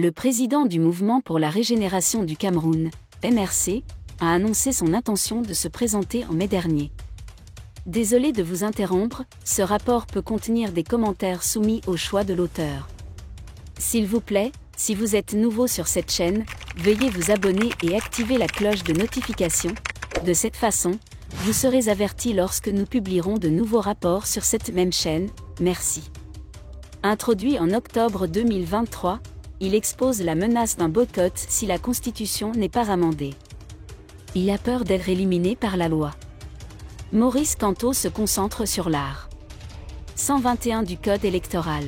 Le président du Mouvement pour la Régénération du Cameroun, MRC, a annoncé son intention de se présenter en mai dernier. Désolé de vous interrompre, ce rapport peut contenir des commentaires soumis au choix de l'auteur. S'il vous plaît, si vous êtes nouveau sur cette chaîne, veuillez vous abonner et activer la cloche de notification. De cette façon, vous serez averti lorsque nous publierons de nouveaux rapports sur cette même chaîne. Merci. Introduit en octobre 2023, il expose la menace d'un boycott si la Constitution n'est pas amendée. Il a peur d'être éliminé par la loi. Maurice Kamto se concentre sur l'art. 121 du Code électoral.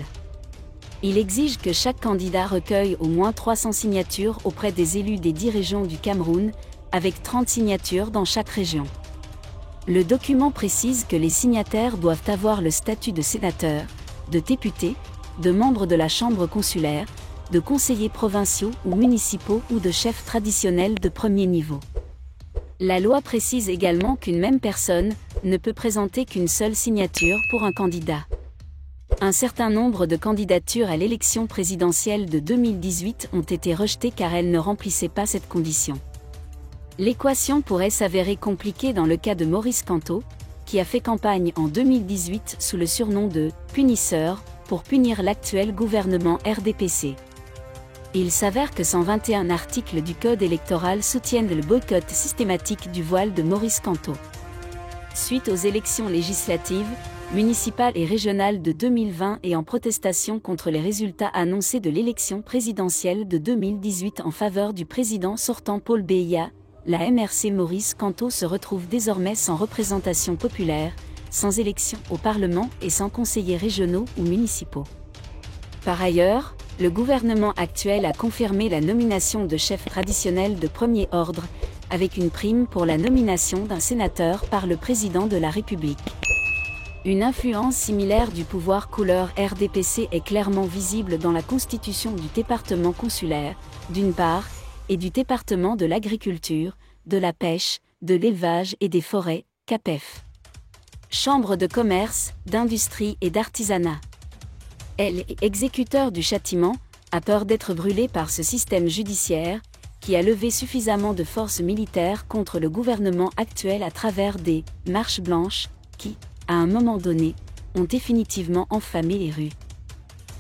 Il exige que chaque candidat recueille au moins 300 signatures auprès des élus des 10 régions du Cameroun, avec 30 signatures dans chaque région. Le document précise que les signataires doivent avoir le statut de sénateur, de député, de membre de la chambre consulaire, de conseillers provinciaux ou municipaux ou de chefs traditionnels de premier niveau. La loi précise également qu'une même personne ne peut présenter qu'une seule signature pour un candidat. Un certain nombre de candidatures à l'élection présidentielle de 2018 ont été rejetées car elles ne remplissaient pas cette condition. L'équation pourrait s'avérer compliquée dans le cas de Maurice Kamto, qui a fait campagne en 2018 sous le surnom de « punisseur » pour punir l'actuel gouvernement RDPC. Il s'avère que 121 articles du Code électoral soutiennent le boycott systématique du voile de Maurice Kamto. Suite aux élections législatives, municipales et régionales de 2020 et en protestation contre les résultats annoncés de l'élection présidentielle de 2018 en faveur du président sortant Paul Biya, la MRC Maurice Kamto se retrouve désormais sans représentation populaire, sans élection au Parlement et sans conseillers régionaux ou municipaux. Par ailleurs, le gouvernement actuel a confirmé la nomination de chefs traditionnels de premier ordre, avec une prime pour la nomination d'un sénateur par le président de la République. Une influence similaire du pouvoir couleur RDPC est clairement visible dans la constitution du département consulaire, d'une part, et du département de l'agriculture, de la pêche, de l'élevage et des forêts, CAPEF. Chambre de commerce, d'industrie et d'artisanat. Elle est exécuteur du châtiment, a peur d'être brûlé par ce système judiciaire, qui a levé suffisamment de forces militaires contre le gouvernement actuel à travers des « marches blanches » qui, à un moment donné, ont définitivement enflammé les rues.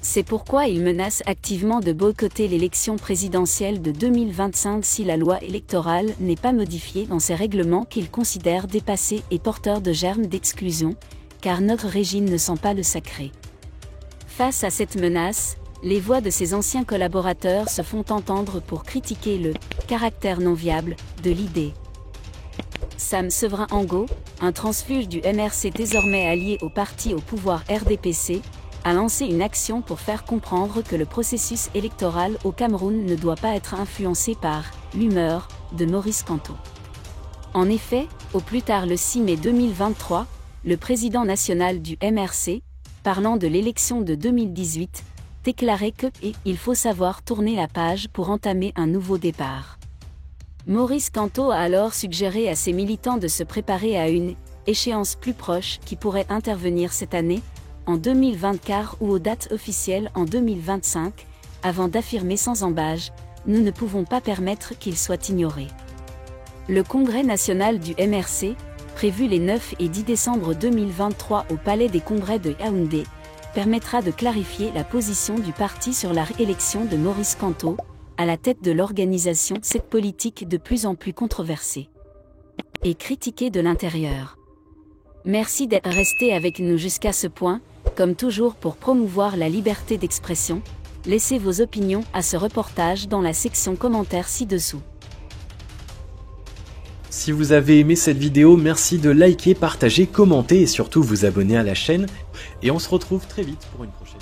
C'est pourquoi il menace activement de boycotter l'élection présidentielle de 2025 si la loi électorale n'est pas modifiée dans ses règlements qu'il considère dépassés et porteurs de germes d'exclusion, car notre régime ne sent pas le sacré. Face à cette menace, les voix de ses anciens collaborateurs se font entendre pour critiquer le « caractère non viable » de l'idée. Sam Severin Ango, un transfuge du MRC désormais allié au parti au pouvoir RDPC, a lancé une action pour faire comprendre que le processus électoral au Cameroun ne doit pas être influencé par « l'humeur » de Maurice Kamto. En effet, au plus tard le 6 mai 2023, le président national du MRC, parlant de l'élection de 2018, déclarait que « il faut savoir tourner la page pour entamer un nouveau départ ». Maurice Kamto a alors suggéré à ses militants de se préparer à une échéance plus proche qui pourrait intervenir cette année, en 2024 ou aux dates officielles en 2025, avant d'affirmer sans ambages « nous ne pouvons pas permettre qu'il soit ignoré ». Le congrès national du MRC, prévu les 9 et 10 décembre 2023 au Palais des Congrès de Yaoundé, permettra de clarifier la position du parti sur la réélection de Maurice Kamto, à la tête de l'organisation. Cette politique de plus en plus controversée et critiquée de l'intérieur. Merci d'être resté avec nous jusqu'à ce point. Comme toujours pour promouvoir la liberté d'expression, laissez vos opinions à ce reportage dans la section commentaires ci-dessous. Si vous avez aimé cette vidéo, merci de liker, partager, commenter et surtout vous abonner à la chaîne. Et on se retrouve très vite pour une prochaine.